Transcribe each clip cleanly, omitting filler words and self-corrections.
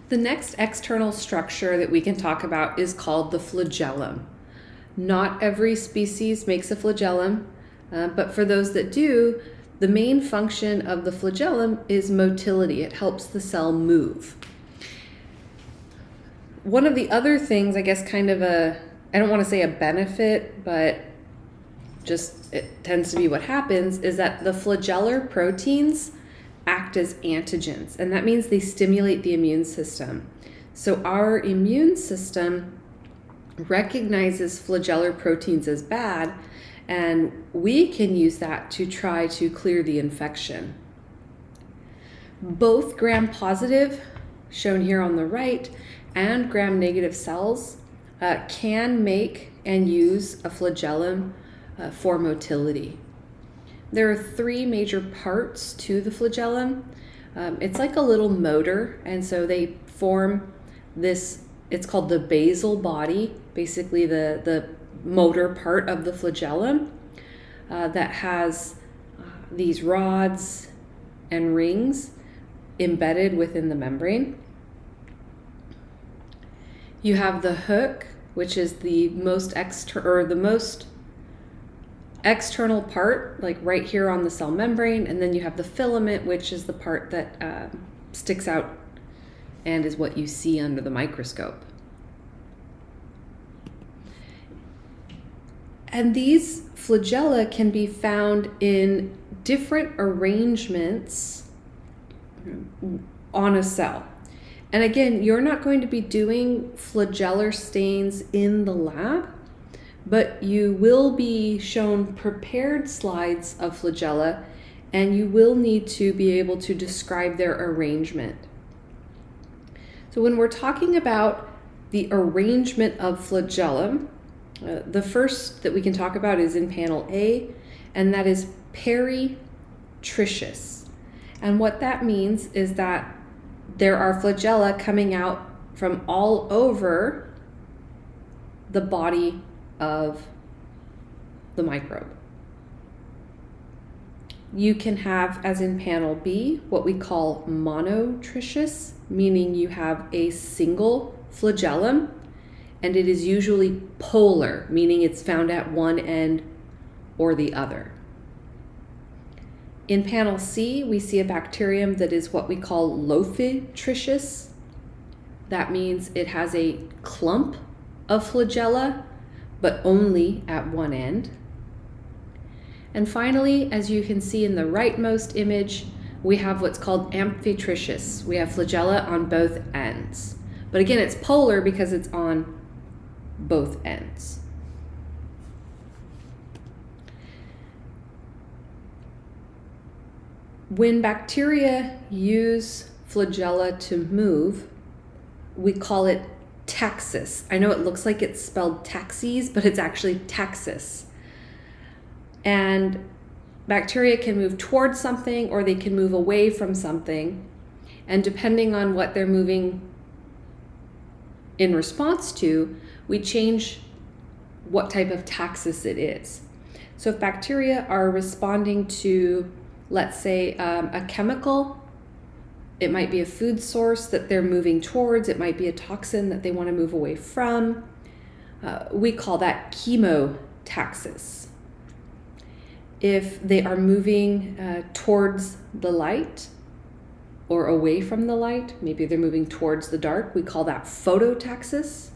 The next external structure that we can talk about is called the flagellum. Not every species makes a flagellum, but for those that do, the main function of the flagellum is motility. It helps the cell move. One of the other things, I guess kind of I don't want to say a benefit, but just it tends to be what happens, is that the flagellar proteins act as antigens, and that means they stimulate the immune system. So our immune system recognizes flagellar proteins as bad, and we can use that to try to clear the infection. Both gram-positive, shown here on the right, and gram-negative cells can make and use a flagellum for motility. There are three major parts to the flagellum. It's like a little motor, and so they form this, it's called the basal body, basically the motor part of the flagellum that has these rods and rings embedded within the membrane. You have the hook, which is the most external part, like right here on the cell membrane, and then you have the filament, which is the part that sticks out and is what you see under the microscope. And these flagella can be found in different arrangements on a cell. And again, you're not going to be doing flagellar stains in the lab, but you will be shown prepared slides of flagella, and you will need to be able to describe their arrangement. So when we're talking about the arrangement of flagellum, the first that we can talk about is in panel A, and that is peritrichous. And what that means is that there are flagella coming out from all over the body of the microbe. You can have, as in panel B, what we call monotrichous, meaning you have a single flagellum, and it is usually polar, meaning it's found at one end or the other. In panel C, we see a bacterium that is what we call lophitrichous. That means it has a clump of flagella, but only at one end. And finally, as you can see in the rightmost image, we have what's called amphitrchous. We have flagella on both ends. But again, it's polar because it's on both ends. When bacteria use flagella to move, we call it taxis. I know it looks like it's spelled taxis, but it's actually taxis. And bacteria can move towards something or they can move away from something. And depending on what they're moving in response to, we change what type of taxis it is. So if bacteria are responding to, let's say, a chemical, it might be a food source that they're moving towards, it might be a toxin that they want to move away from. We call that chemotaxis. If they are moving towards the light or away from the light, maybe they're moving towards the dark, we call that phototaxis.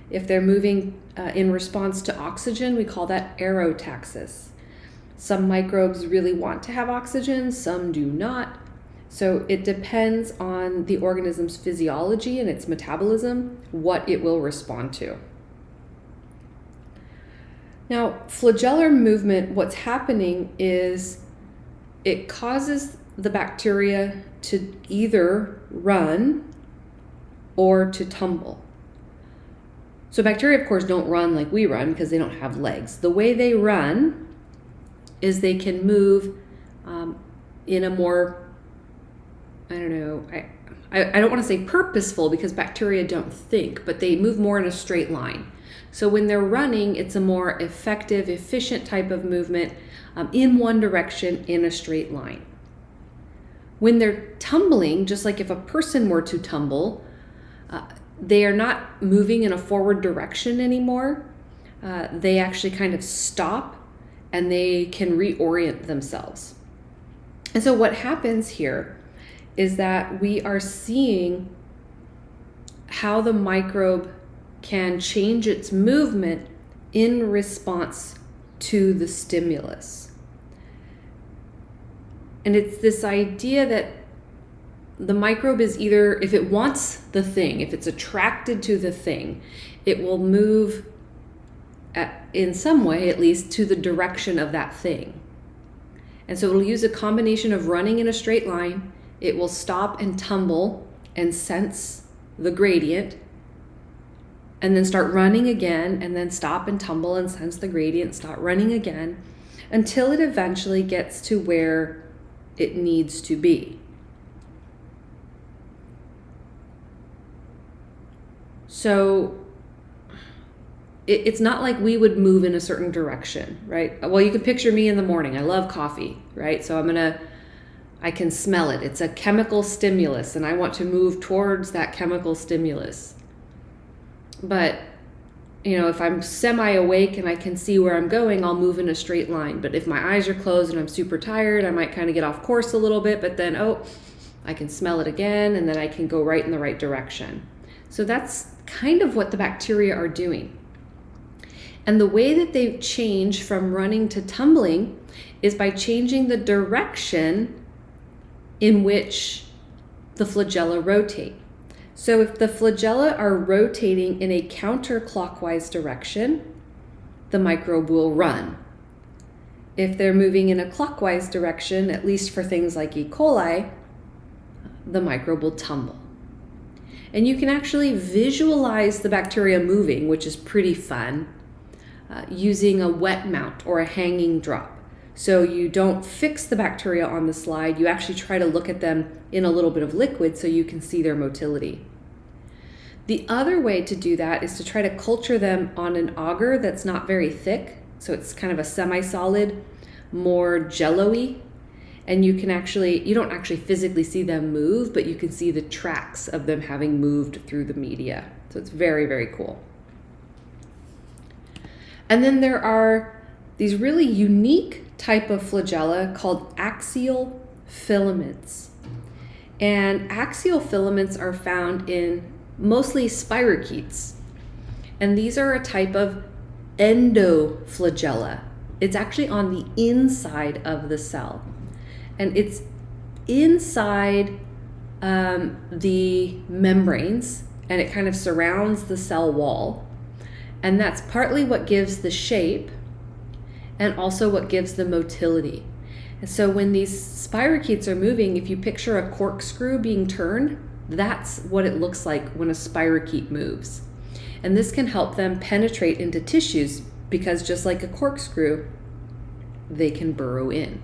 If they're moving in response to oxygen, we call that aerotaxis. Some microbes really want to have oxygen, some do not. So it depends on the organism's physiology and its metabolism, what it will respond to. Now, flagellar movement, what's happening is it causes the bacteria to either run or to tumble. So bacteria, of course, don't run like we run because they don't have legs. The way they run is they can move in a more, I don't want to say purposeful because bacteria don't think, but they move more in a straight line. So when they're running, it's a more effective, efficient type of movement in one direction in a straight line. When they're tumbling, just like if a person were to tumble, they are not moving in a forward direction anymore. They actually kind of stop and they can reorient themselves. And so what happens here is that we are seeing how the microbe can change its movement in response to the stimulus. And it's this idea that the microbe is either, if it wants the thing, if it's attracted to the thing, it will move in some way, at least, to the direction of that thing. And so it'll use a combination of running in a straight line. It will stop and tumble and sense the gradient, and then start running again, and then stop and tumble and sense the gradient, start running again, until it eventually gets to where it needs to be. So it's not like we would move in a certain direction, right? Well, you can picture me in the morning. I love coffee, right? So I can smell it. It's a chemical stimulus, and I want to move towards that chemical stimulus. But, if I'm semi-awake and I can see where I'm going, I'll move in a straight line. But if my eyes are closed and I'm super tired, I might kind of get off course a little bit, but then, I can smell it again, and then I can go right in the right direction. So that's kind of what the bacteria are doing. And the way that they change from running to tumbling is by changing the direction in which the flagella rotate. So if the flagella are rotating in a counterclockwise direction, the microbe will run. If they're moving in a clockwise direction, at least for things like E. coli, the microbe will tumble. And you can actually visualize the bacteria moving, which is pretty fun, using a wet mount or a hanging drop. So you don't fix the bacteria on the slide, you actually try to look at them in a little bit of liquid so you can see their motility. The other way to do that is to try to culture them on an agar that's not very thick, so it's kind of a semi-solid, more jello-y, and you don't actually physically see them move, but you can see the tracks of them having moved through the media. So it's very, very cool. And then there are these really unique type of flagella called axial filaments. And axial filaments are found in mostly spirochetes. And these are a type of endoflagella. It's actually on the inside of the cell. And it's inside the membranes, and it kind of surrounds the cell wall. And that's partly what gives the shape and also what gives the motility. And so when these spirochetes are moving, if you picture a corkscrew being turned, that's what it looks like when a spirochete moves. And this can help them penetrate into tissues because just like a corkscrew, they can burrow in.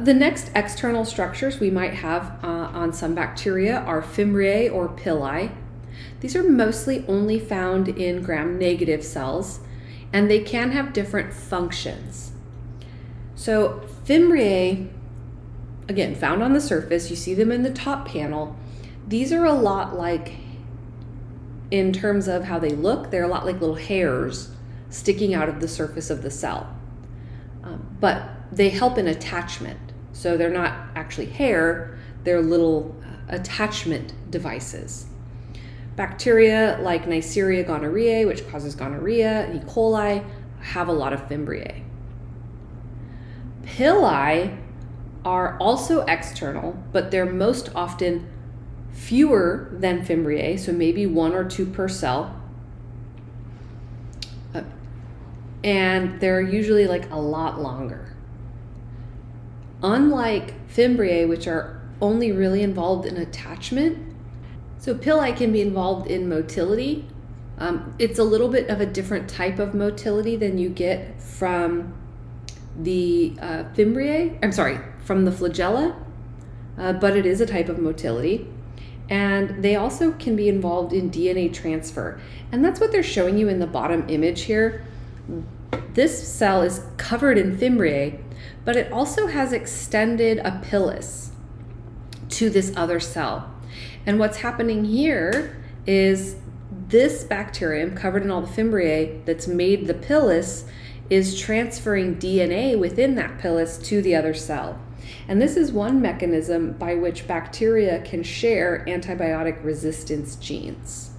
The next external structures we might have on some bacteria are Fimbriae or Pili. These are mostly only found in gram-negative cells, and they can have different functions. So Fimbriae, again, found on the surface, you see them in the top panel. These are a lot like, in terms of how they look, they're a lot like little hairs sticking out of the surface of the cell. But they help in attachment. So they're not actually hair, they're little attachment devices. Bacteria like Neisseria gonorrhoeae, which causes gonorrhea, and E. coli, have a lot of Fimbriae. Pili are also external, but they're most often fewer than Fimbriae, so maybe 1 or 2 per cell. And they're usually like a lot longer. Unlike Fimbriae, which are only really involved in attachment, so Pili can be involved in motility. It's a little bit of a different type of motility than you get from the from the flagella, but it is a type of motility. And they also can be involved in DNA transfer. And that's what they're showing you in the bottom image here. this cell is covered in Fimbriae, but it also has extended a pilus to this other cell. And what's happening here is this bacterium covered in all the Fimbriae that's made the pilus is transferring DNA within that pilus to the other cell. And this is one mechanism by which bacteria can share antibiotic resistance genes.